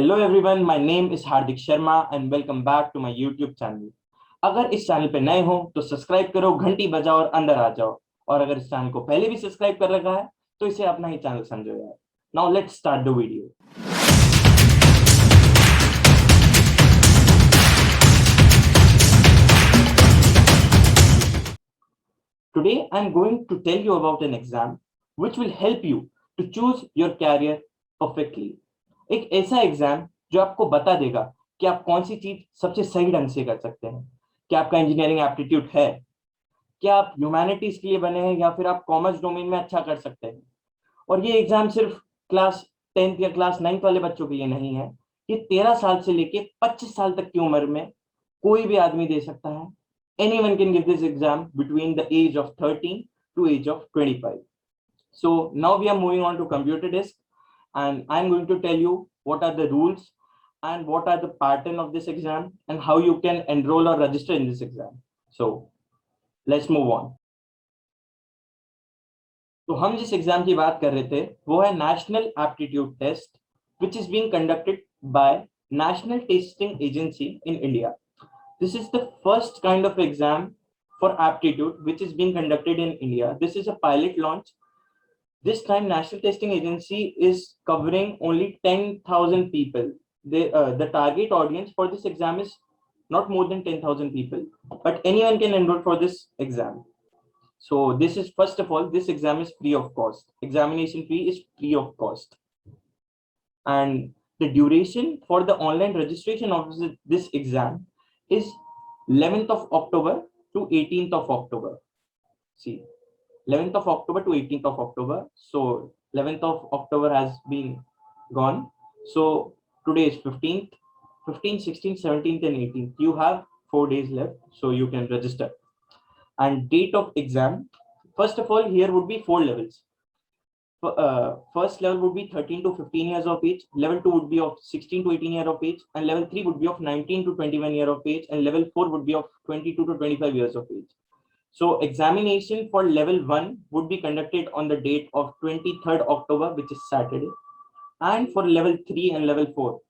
Hello everyone, my name is Hardik Sharma and welcome back to my YouTube channel. अगर इस channel पे नए हो तो सब्सक्राइब करो, घंटी बजाओ और अंदर आ जाओ। और अगर इस चैनल को पहले भी सब्सक्राइब कर रखा है तो इसे अपना ही चैनल समझो यार। Now let's start the video. Today I am going to tell you about an exam which will help you to choose your career perfectly. एक ऐसा एग्जाम जो आपको बता देगा कि आप कौन सी चीज सबसे सही ढंग से कर सकते हैं। क्या आपका इंजीनियरिंग एप्टीट्यूड है? क्या आप ह्यूमैनिटीज के लिए बने हैं या फिर आप कॉमर्स डोमेन में अच्छा कर सकते हैं? और ये एग्जाम सिर्फ क्लास 10th या क्लास 9th वाले बच्चों के लिए नहीं है। ये 13 साल से लेके 25 साल तक की उम्र में कोई भी आदमी दे सकता है। Anyone can give this exam between the age of 13 to age of 25. So now we are moving on to computer desk, and I'm going to tell you what are the rules and what are the pattern of this exam and how you can enroll or register in this exam. So let's move on. तो हम जिस exam की बात कर रहे थे वो है National Aptitude Test which is being conducted by National Testing Agency in India. This is the first kind of exam for aptitude which is being conducted in India. This is a pilot launch. This time, National Testing Agency is covering only 10,000 people. The target audience for this exam is not more than 10,000 people, but anyone can enroll for this exam. So this is, first of all, this exam is free of cost. Examination fee is free of cost. And the duration for the online registration of this exam is 11th of October to 18th of October. See, 11th of October to 18th of October. So 11th of October has been gone. So today is 15th, 15th, 16th, 17th and 18th. You have 4 days left, so you can register. And date of exam, first of all, here would be 4 levels. First level would be 13 to 15 years of age, level 2 would be of 16 to 18 years of age, and level 3 would be of 19 to 21 years of age, and level 4 would be of 22 to 25 years of age. So examination for level 1 would be conducted on the date of 23rd October, which is Saturday, and for level 3 and level 4,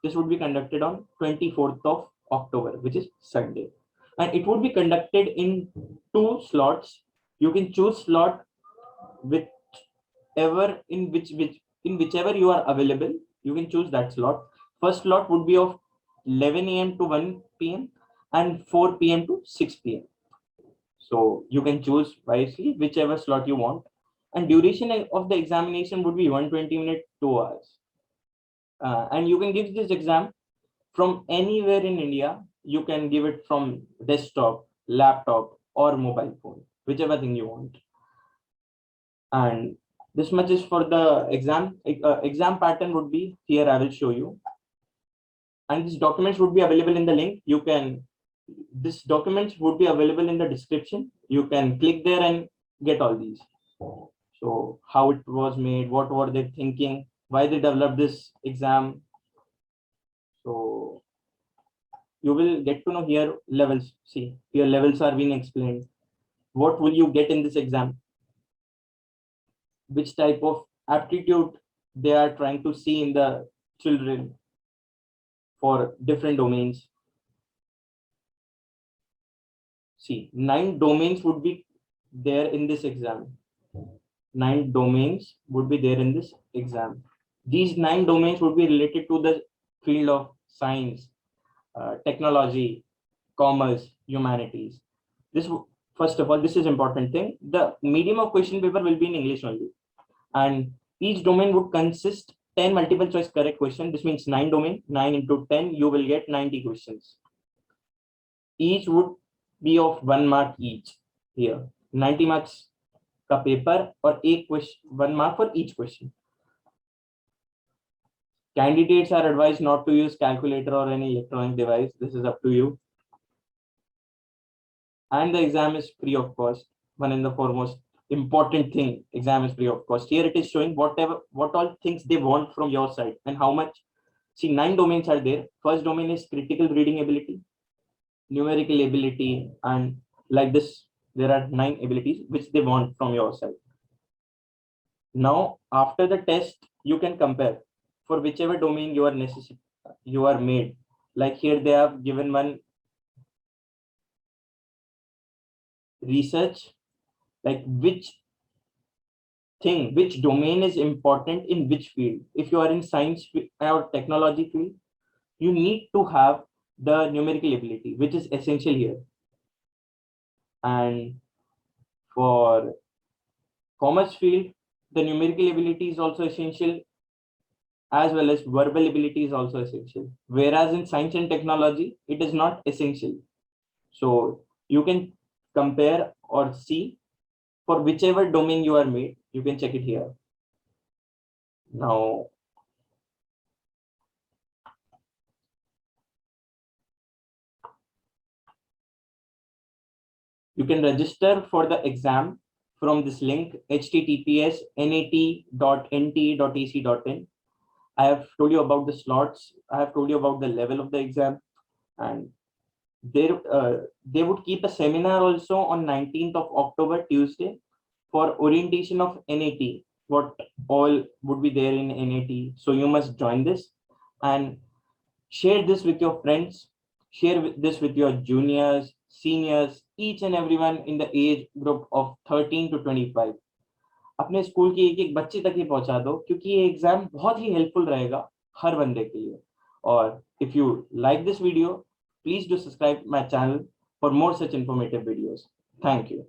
this would be conducted on 24th of October, which is Sunday, and it would be conducted in 2 slots. You can choose slot with ever in whichever you are available. You can choose that slot. First slot would be of 11 a.m. to 1 p.m. and 4 p.m. to 6 p.m. So you can choose wisely whichever slot you want, and duration of the examination would be 120 minutes, 2 hours. And you can give this exam from anywhere in India. You can give it from desktop, laptop or mobile phone, whichever thing you want. And this much is for the exam. Exam pattern would be here. I will show you, and these documents would be available in the link. This documents would be available in the description. You can click there and get all these. So how it was made, what were they thinking, why they developed this exam. So you will get to know here levels. See, here levels are being explained. What will you get in this exam, which type of aptitude they are trying to see in the children for different domains. See, 9 domains would be there in this exam. 9 domains would be there in this exam. These 9 domains would be related to the field of science, technology, commerce, humanities. This, first of all, this is important thing. The medium of question paper will be in English only, and each domain would consist 10 multiple choice correct question. This means 9 domain, 9 into 10, you will get 90 questions. Each would be of 1 mark each. Here 90 marks का paper और एक question 1 mark for each question. Candidates are advised not to use calculator or any electronic device. This is up to you. And the exam is free of cost. One and the foremost important thing, exam is free of cost. Here it is showing what all things they want from your side and how much. See, 9 domains are there. First domain is critical reading ability, numerical ability, and like this there are 9 abilities which they want from your side. Now after the test you can compare. for whichever domain you are made. Like here they have given one research, like which domain is important in which field. If you are in science or technology field, you need to have the numerical ability, which is essential here. And for commerce field, the numerical ability is also essential, as well as verbal ability is also essential. Whereas in science and technology, it is not essential. So you can compare or see for whichever domain you are made, you can check it here. Now, you can register for the exam from this link, https://nat.nt.ac.in. I have told you about the slots. I have told you about the level of the exam, and they would keep a seminar also on 19th of October, Tuesday, for orientation of NAT. What all would be there in NAT? So you must join this and share this with your friends. Share this with your juniors, seniors, each and everyone in the age group of 13 to 25. अपने school की एक एक बच्चे तक ही पहुंचा दो, क्योंकि ये एग्जाम बहुत ही हेल्पफुल रहेगा हर बंदे के लिए. और if you like this video, please do subscribe my channel for more such informative videos. Thank you.